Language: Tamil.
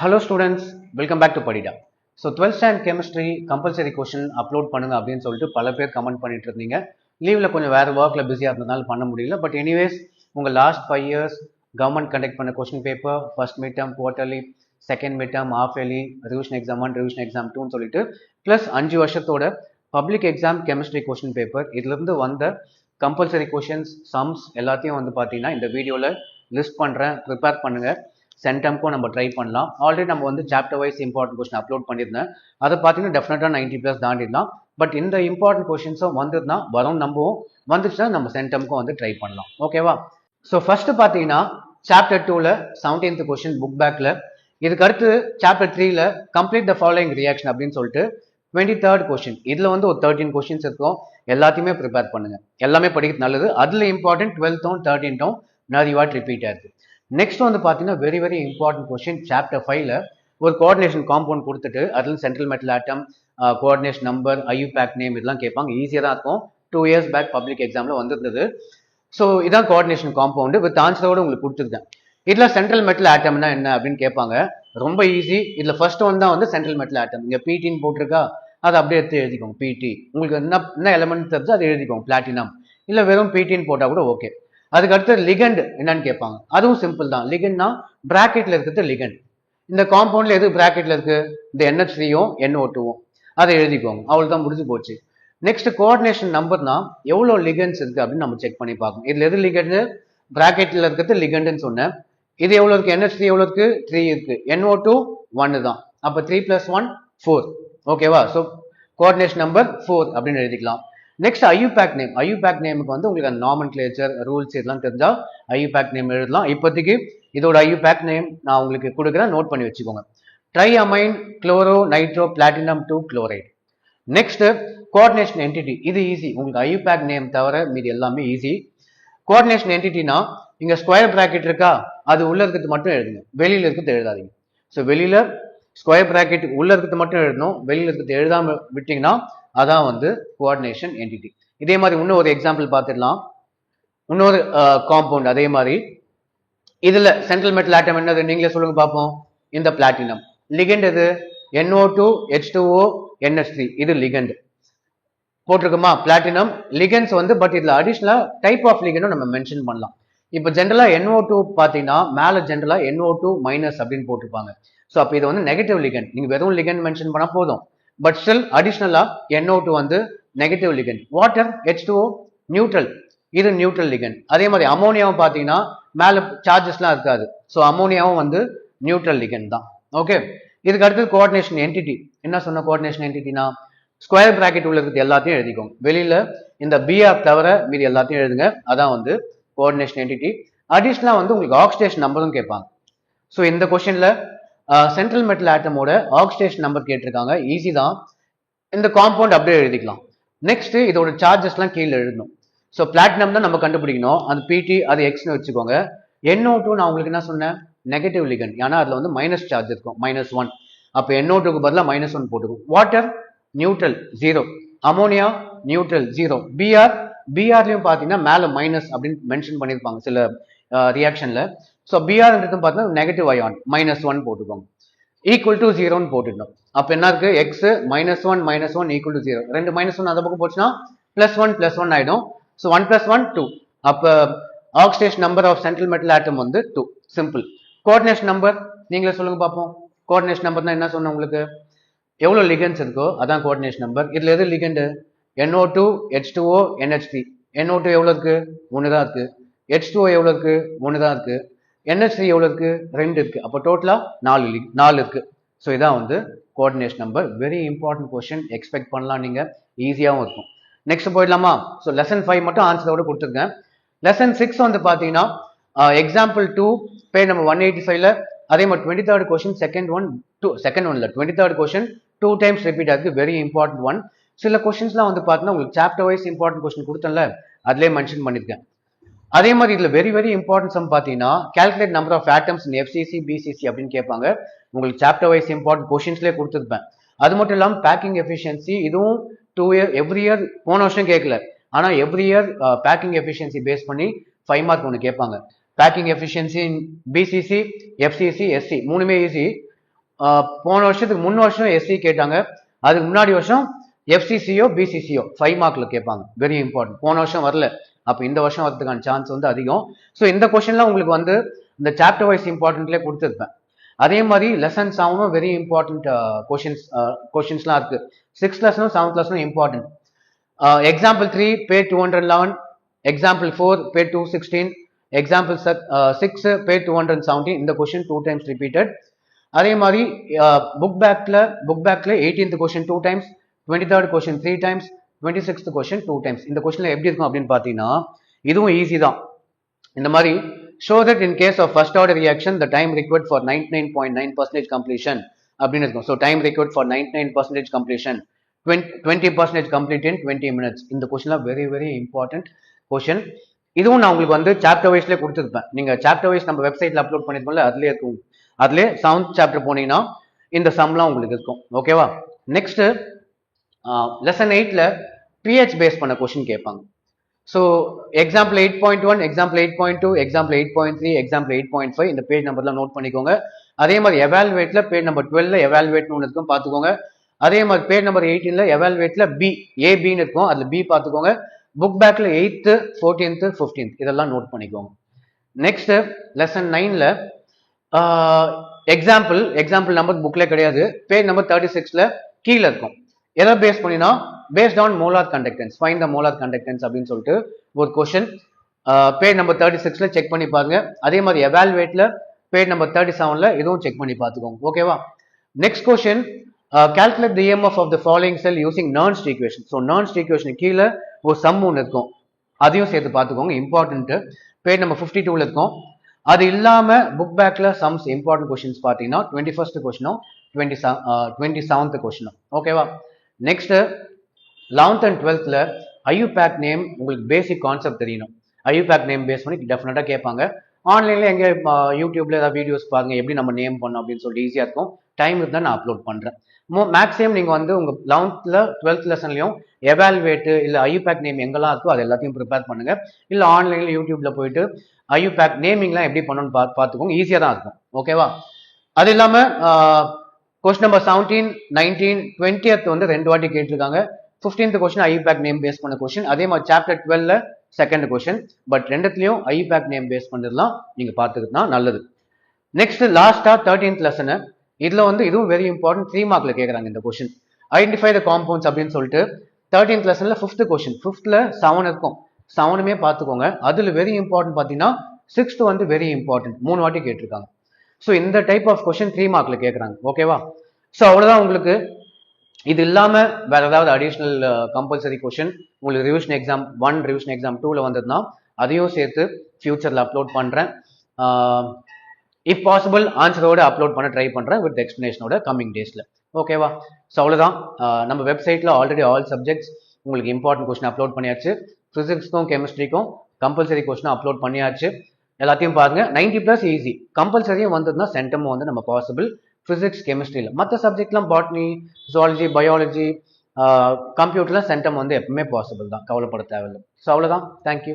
Hello students, welcome back to Padida. So 12th standard chemistry compulsory question upload பண்ணுங்க அப்படின்னு சொல்லிட்டு பல பேர் கமெண்ட் பண்ணிட்டு இருந்தீங்க. லீவ்ல கொஞ்சம் வேற ஒர்க்ல பிஸியா இருந்ததால பண்ண முடியல. பட் எனிவேஸ் உங்க லாஸ்ட் 5 years கவர்மெண்ட் கண்டக்ட் பண்ண question paper first mid term quarterly second mid term half yearly revision exam 1 revision exam 2ன்னு சொல்லிட்டு பிளஸ் 5 வருஷத்தோட public exam chemistry question paper இதுல இருந்து வந்த கம்பல்சரி கொஸ்டின்ஸ் சம்ஸ் எல்லாத்தையும் வந்து பார்த்தீங்கன்னா இந்த வீடியோவில் லிஸ்ட் பண்ணுறேன், ப்ரிப்பேர் பண்ணுங்க. சென்டம்க்கும் நம்ம ட்ரை பண்ணலாம். ஆல்ரெடி நம்ம வந்து chapter wise important question upload பண்ணியிருந்தேன். அதை பார்த்தீங்கன்னா டெஃபினட்டாக 90+ தாண்டிடலாம். பட் இந்த இம்பார்ட்டன்ட் கொஸ்டின்ஸும் வந்ததுன்னா வரும், நம்புவோம். வந்துச்சுன்னா நம்ம சென்டம்க்கும் வந்து ட்ரை பண்ணலாம். ஓகேவா? ஸோ ஃபர்ஸ்ட் பார்த்தீங்கன்னா சாப்டர் 2ல 17th கொஸ்டின் புக் பேக்கில், இதுக்கு அடுத்து சாப்டர் 3ல கம்ப்ளீட் த ஃபாலோயிங் ரியாக்ஷன் அப்படின்னு சொல்லிட்டு 23rd கொஸ்டின். இதில் வந்து ஒரு 13 கொஸ்டின்ஸ் இருக்கும். எல்லாத்தையுமே ப்ரிப்பேர் பண்ணுங்க. எல்லாமே படிக்கிறது நல்லது. அதில் இம்பார்ட்டன்ட் 12th 13th நிறைய வாட் ரிப்பீட் ஆயிருக்கு. நெக்ஸ்ட் வந்து பார்த்தீங்கன்னா very very important question chapter 5ல ஒரு கோஆர்டினேஷன் காம்பவுண்ட் கொடுத்துட்டு அதில் central metal atom, coordination number, IUPAC name இதெல்லாம் கேட்பாங்க. ஈஸியாக தான் இருக்கும். 2 years பேக் பப்ளிக் எக்ஸாமில் வந்திருந்தது. ஸோ இதான் கோஆர்டினேஷன் காம்பவுண்டு வித் ஆன்சரோடு உங்களுக்கு கொடுத்துருக்கேன். இதில் சென்ட்ரல் மெட்டல் ஆட்டம்னா என்ன அப்படின்னு கேட்பாங்க. ரொம்ப ஈஸி. இதில் ஃபர்ஸ்ட் ஒன் தான் வந்து சென்ட்ரல் மெட்டல் ஆட்டம். இங்கே பிடின்னு போட்டிருக்கா, அதை அப்படியே எடுத்து எழுதிக்கோங்க. பிடி உங்களுக்கு என்ன எலமெண்ட் தெரிஞ்சு அதை எழுதிக்கோங்க. பிளாட்டினம் இல்லை வெறும் பிடின்னு போட்டால் கூட ஓகே. அதுக்கு அடுத்து லிகண்ட் என்னன்னு கேட்பாங்க. அதுவும் சிம்பிள் தான். லிகண்ட்னா பிராக்கெட்ல இருக்கிறது லிகண்ட். இந்த காம்பவுண்ட்ல எது பிராக்கெட்ல இருக்கு? இந்த NH3யும் NO2வும் அதை எழுதிக்கோங்க. அவ்வளவுதான், முடிஞ்சு போச்சு. நெக்ஸ்ட் கோஆர்டினேஷன் நம்பர்னா எவ்வளோ லிகண்ட்ஸ் இருக்கு அப்படின்னு நம்ம செக் பண்ணி பார்க்கணும். இதுல எது லிகண்ட்? பிராக்கெட்ல இருக்கிறது லிகண்ட்னு சொன்னேன். இது எவ்வளவு இருக்கு? NH3 எவ்வளவு இருக்கு? 3 இருக்கு. NO2 1 தான். அப்ப 3 + 1 4. ஓகேவா? ஸோ கோஆர்டினேஷன் நம்பர் 4 அப்படின்னு எழுதிக்கலாம். Next IUPAC name. ஐயூபேக் நேமுக்கு வந்து உங்களுக்கு அந்த நாமன்கிளேச்சர் ரூல்ஸ் இதெல்லாம் தெரிஞ்சா ஐயூபேக் நேம் எழுதலாம். இப்போதைக்கு இதோட ஐயூபேக் நேம் நான் உங்களுக்கு கொடுக்குறேன், நோட் பண்ணி வச்சுக்கோங்க. Triamine chloro nitro platinum 2 chloride. Next coordination entity. இது ஈஸி. உங்களுக்கு ஐயூபேக் நேம் தவிர மீது எல்லாமே ஈஸி. கோஆர்டினேஷன் என்டிட்டினா இங்க ஸ்கொயர் பிராக்கெட் இருக்கா, அது உள்ள இருக்கிறது மட்டும் எழுதுங்க, வெளியில இருக்கிறது எழுதாதீங்க. ஸோ வெளியில ஸ்கொயர் பிராக்கெட் உள்ள இருக்கிறது மட்டும் எழுதணும், வெளியில இருக்கிறது எழுதாம விட்டீங்கன்னா அதான் வந்து கோஆர்டினேஷன் என்டிட்டி. இதே மாதிரி இன்னொரு எக்ஸாம்பிள் பார்த்துடலாம். இன்னொரு காம்பவுண்ட் அதே மாதிரி. இதுல சென்ட்ரல் மெட்டல் ஆட்டம் என்னது நீங்களே சொல்லுங்க பார்ப்போம். இந்த பிளாட்டினம். லிகண்ட் எது? NO2 H2O NH3. இது லிகண்ட் போட்டிருக்குமா? பிளாட்டினம் லிகண்ட்ஸ் வந்து. பட் இதுல அடிஷனலா டைப் ஆஃப் லிகண்டும் நம்ம மென்ஷன் பண்ணலாம். இப்போ ஜென்ரலா NO2 பாத்தீங்கன்னா மேல ஜென்ரலா NO2- அப்படின்னு போட்டிருப்பாங்க. ஸோ அப்போ இது வந்து நெகட்டிவ் லிகண்ட். நீங்க வெறும் லிகண்ட் மென்ஷன் பண்ணா போதும். பட் ஸ்டில் அடிஷனலா NO2 வந்து negative ligand. Water H2O neutral. இது நியூட்ரல் லிகண்ட். அதே மாதிரி அமோனியாவும் பாத்தீங்கன்னா மேல சார்ஜஸ்லாம் இருக்காது. ஸோ அமோனியாவும் வந்து நியூட்ரல் லிகண்ட் தான். ஓகே. இதுக்கு அடுத்து கோஆர்டினேஷன் என்டிட்டி. என்ன சொன்ன கோஆர்டினேஷன் என்டிட்டினா ஸ்கொயர் பிராக்கெட் உள்ள இருக்கிறது எல்லாத்தையும் எழுதிக்கோங்க. வெளியில இந்த BR தவிர மீதி எல்லாத்தையும் எழுதுங்க. அதான் வந்து கோஆர்டினேஷன் என்டிட்டி. அடிஷனலா வந்து உங்களுக்கு ஆக்சிடேஷன் நம்பரும் கேட்பாங்க. ஸோ இந்த கொஸ்டின்ல சென்ட்ரல் மெட்டல் ஆட்டமோட ஆக்சிடேஷன் நம்பர் கேட்டிருக்காங்க. ஈஸி தான். இந்த காம்பவுண்ட் அப்படியே எழுதிக்கலாம். நெக்ஸ்ட் இதோட சார்ஜஸ்லாம் கீழே எழுதணும். ஸோ பிளாட்டினம் தான் நம்ம கண்டுபிடிக்கணும். அந்த PT அது Xன்னு வச்சுக்கோங்க. NO2 நான் உங்களுக்கு என்ன சொன்னேன்? Negative ligand. ஏன்னா அதுல வந்து மைனஸ் சார்ஜ் இருக்கும், -1. அப்ப NO2க்கு பதிலாக -1 போட்டுக்கும். Water neutral 0. Ammonia neutral 0. BRலயும் பாத்தீங்கன்னா மேல மைனஸ் அப்படின்னு மென்ஷன் பண்ணிருப்பாங்க சில ரியாக்ஷன்ல. ஸோ BRன்றது பார்த்தீங்கன்னா நெகட்டிவ் அயான், -1 போட்டுக்கோங்க. ஈக்குவல் டு 0ன்னு போட்டுடணும். அப்ப என்ன இருக்கு? X -1 -1 equal to 0. ரெண்டு -1 அந்த பக்கம் போச்சுன்னா +1 +1 ஆயிடும். ஸோ 1 + 1 2. அப்ப oxidation number of central metal atom வந்து 2. சிம்பிள். கோஆர்டினேஷன் நம்பர் நீங்களே சொல்லுங்க பார்ப்போம். கோஆர்டினேஷன் நம்பர் தான் என்ன சொன்ன உங்களுக்கு? எவ்வளவு லிகண்ட்ஸ் இருக்கோ அதான் கோஆர்டினேஷன் நம்பர். இதுல எது ligand? NO2 H2O NH3. NO2 எவ்வளவு இருக்கு? 1 தான் இருக்கு. H2O எவ்வளவு இருக்கு? 1 தான் இருக்கு. NH3 எவ்வளவு இருக்கு? 2 இருக்கு. அப்போ டோட்டலா 4 இருக்கு. ஸோ இதான் வந்து coordination number. Very important question. Expect பண்ணலாம் நீங்க. ஈஸியாகவும் இருக்கும். நெக்ஸ்ட் போயிடலாமா? ஸோ லெசன் 5 மட்டும் ஆன்சரோட கொடுத்துருக்கேன். லெசன் 6 வந்து பாத்தீங்கன்னா எக்ஸாம்பிள் 2 பேஜ் நம்பர் 185ல அதே மாதிரி 23rd கொஸ்டின் செகண்ட் ஒன்ல 23rd கொஸ்டின் 2 times ரிப்பீட் ஆகுது. Very important one. சில கொஸ்டின்ஸ்லாம் வந்து பார்த்தீங்கன்னா உங்களுக்கு சாப்டர் வைஸ் இம்பார்ட்டன்ட் கொஸ்டின் கொடுத்தேன்ல, அதுலேயே மென்ஷன் பண்ணியிருக்கேன். அதே மாதிரி இதுல வெரி வெரி இம்பார்ட்டன்ட் சம் பார்த்தீங்கன்னா calculate number of atoms in FCC BCC அப்படின்னு கேட்பாங்க. உங்களுக்கு சாப்டர் வைஸ் இம்பார்ட்டன்ட் கொஸ்டின்ஸ்லேயே கொடுத்துருப்பேன். அது மட்டும் இல்லாமல் பேக்கிங் எஃபிஷியன்சி இதுவும் 2 year எவ்ரி இயர். போன வருஷம் கேட்கல, ஆனா every year packing efficiency base பண்ணி 5 மார்க் ஒன்று கேட்பாங்க. Packing efficiency BCC FCC SC மூணுமே ஈஸி. போன வருஷத்துக்கு முன் வருஷம் எஸ்சி கேட்டாங்க, அதுக்கு முன்னாடி வருஷம் எஃப்சிசிஓ பிசிசிஓ 5 மார்க்ல கேட்பாங்க. Very important. போன வருஷம் வரல, அப்போ இந்த வருஷம் வரதுக்கான சான்ஸ் வந்து அதிகம். ஸோ இந்த கொஸ்டின்லாம் உங்களுக்கு வந்து இந்த சாப்டர் வைஸ் இம்பார்ட்டன்ட்லேயே கொடுத்துருப்பேன். அதே மாதிரி லெசன் 7 வெரி இம்பார்ட்டன்ட் கொஷின்ஸ்லாம் இருக்கு. 6th லெசனும் 7th லெசனும் important. Example 3 page 211, example 4 page 216, example 6 page 217. இந்த கொஸ்டின் 2 times ரிப்பீட்டட். அதே மாதிரி புக் பேக்ல 18th question 2 times, 23rd question 3 times, 26th question 2 times. இந்த கொஸ்டின்ல எப்படி இருக்கும் அப்படின்னு பார்த்தீங்கன்னா இதுவும் ஈஸி தான். இந்த மாதிரி show that in case of first order reaction the time required for 99.9% completion அப்படின்னு இருக்கும். So time required for 99% completion, 20% complete in 20 minutes. இந்த கொஸ்டின்லாம் வெரி வெரி இம்பார்ட்டன்ட் கொஸ்டின். இதுவும் நான் உங்களுக்கு வந்து சாப்டர் வைஸ்லேயே கொடுத்துருப்பேன். நீங்க சாப்டர் வைஸ் நம்ம வெப்சைட்ல அப்லோட் பண்ணிருக்கோம்ல, அதுலேயே இருக்கும். அதுலேயே 7th சாப்டர் போனீங்கன்னா இந்த சம்லாம் உங்களுக்கு இருக்கும். ஓகேவா? நெக்ஸ்ட் லெசன் 8ல பிஹெச் பேஸ் பண்ண கொஸ்டின் கேட்பாங்க. So example 8.1, example 8.2, example 8.3, example 8.5 இந்த பேஜ் நம்பர்லாம் நோட் பண்ணிக்கோங்க. அதே மாதிரி எவால்வேட்ல பேஜ் நம்பர் 12ல எவால்வேட்னு ஒன்று இருக்கும், பார்த்துக்கோங்க. அதே மாதிரி பேஜ் நம்பர் 18ல எவால்வேட்ல பி ஏபின்னு இருக்கும், அதுல பி பார்த்துக்கோங்க. புக் பேக்ல 8th, 14th, 15th இதெல்லாம் நோட் பண்ணிக்கோங்க. நெக்ஸ்ட் லெசன் 9ல எக்ஸாம்பிள் நம்பர் புக்ல கிடையாது, பேஜ் நம்பர் 36ல கீழே இருக்கும். எதை பேஸ் பண்ணினா based on molar conductance, find the molar conductance அப்படின்னு சொல்லிட்டு ஒரு கொஸ்டின் பேஜ் நம்பர் 36ல செக் பண்ணி பாருங்க. அதே மாதிரி எவால்வேட்ல பேஜ் நம்பர் 37ல இதுவும் செக் பண்ணி பார்த்துக்கோங்க. ஓகேவா? Next question calculate the EMF of the following cell using Nernst equation. So Nernst equation கீழே ஒரு சம் ஒன்று இருக்கும், அதையும் சேர்த்து பார்த்துக்கோங்க. இம்பார்ட்டன்ட் பேஜ் நம்பர் 52ல இருக்கும். அது இல்லாம புக் பேக்ல சம்ஸ் இம்பார்ட்டன்ட் கொஸ்டின்ஸ் பார்த்தீங்கன்னா 21st கொஸ்டினும் 27th கொஸ்டினும். ஓகேவா? நெக்ஸ்ட் 11th and 12thல ஐயூபேக் நேம் உங்களுக்கு பேசிக் கான்செப்ட் தெரியணும். ஐயூபேக் நேம் பேஸ் பண்ணி டெஃபினட்டா கேட்பாங்க. ஆன்லைன்ல எங்க யூடியூப்ல ஏதாவது வீடியோஸ் பாருங்க, எப்படி நம்ம நேம் பண்ணோம் அப்படின்னு சொல்லிட்டு ஈஸியா இருக்கும். டைம் இருந்தால் நான் அப்லோட் பண்றேன். மேக்ஸிமம் நீங்க வந்து உங்க 11th 12th லெசன்லயும் எவால்வேட் இல்ல ஐயூபேக் நேம் எங்கெல்லாம் இருக்கோ அது எல்லாத்தையும் ப்ரிப்பேர் பண்ணுங்க. இல்ல ஆன்லைன்ல யூடியூப்ல போயிட்டு ஐயூபேக் நேமிங்லாம் எப்படி பண்ணணும்னு பார்த்துக்கோங்க. ஈஸியா தான் இருக்கும். ஓகேவா? அது இல்லாம கொஸ்டின் நம்பர் 17, 19, 20th வந்து 2 வாட்டி கேட்டிருக்காங்க. 15th question IUPAC name base பண்ண கொஸ்டின். அதே மாதிரி சாப்டர் 12ல செகண்ட் கொஸ்டின். பட் ரெண்டுத்துலயும் ஐயூபேக் நேம் பேஸ் பண்ணதெல்லாம் நீங்க பார்த்துக்கிட்டா நல்லது. நெக்ஸ்ட் லாஸ்டா 13th லெசன். இதுல வந்து இதுவும் வெரி இம்பார்ட்டன்ட், 3 மார்க்ல கேட்கறாங்க இந்த கொஸ்டின். ஐடென்டிஃபை த காம்பவுண்ட்ஸ் அப்படின்னு சொல்லிட்டு 13th லெசன்ல 5th கொஸ்டின். 5thல 7 இருக்கும், 7மே பார்த்துக்கோங்க. அதுல வெரி இம்பார்ட்டன்ட் பார்த்தீங்கன்னா 6th வந்து வெரி இம்பார்ட்டன்ட், 3 வாட்டி கேட்டிருக்காங்க. ஸோ இந்த டைப் ஆஃப் கொஸ்டின் 3 மார்க்ல கேட்கறாங்க. ஓகேவா? ஸோ அவ்வளவுதான். உங்களுக்கு இது இல்லாம வேற ஏதாவது அடிஷனல் கம்பல்சரி கொஸ்டின் உங்களுக்கு ரிவிஷன் எக்ஸாம் 1, ரிவிஷன் எக்ஸாம் 2ல வந்ததுன்னா அதையும் சேர்த்து ஃபியூச்சர்ல அப்லோட் பண்றேன். இஃப் பாசிபிள் ஆன்சரோட அப்லோட் பண்ண ட்ரை பண்றேன் வித் எக்ஸ்பிளனேஷனோட கம்மிங் டேஸ்ல. ஓகேவா? ஸோ அவ்வளவுதான். நம்ம வெப்சைட்ல ஆல்ரெடி ஆல் சப்ஜெக்ட்ஸ் உங்களுக்கு இம்பார்ட்டன்ட் கொஸ்டின் அப்லோட் பண்ணியாச்சு. பிசிக்ஸ்க்கும் கெமிஸ்ட்ரிக்கும் கம்பல்சரி கொஸ்டின் அப்லோட் பண்ணியாச்சு. எல்லாத்தையும் பாருங்க. 90+ ஈஸி. கம்பல்சரியும் வந்ததுன்னா சென்டமும் வந்து நம்ம பாசிபிள். பிசிக்ஸ் கெமிஸ்ட்ரியில் மற்ற சப்ஜெக்ட்லாம் பாட்னி, ஜுவாலஜி, பயாலஜி, கம்ப்யூட்டர்லாம் சென்டம் வந்து எப்பவுமே பாசிபிள் தான், கவலைப்பட தேவையில்லை. ஸோ அவ்வளோதான். தேங்க்யூ.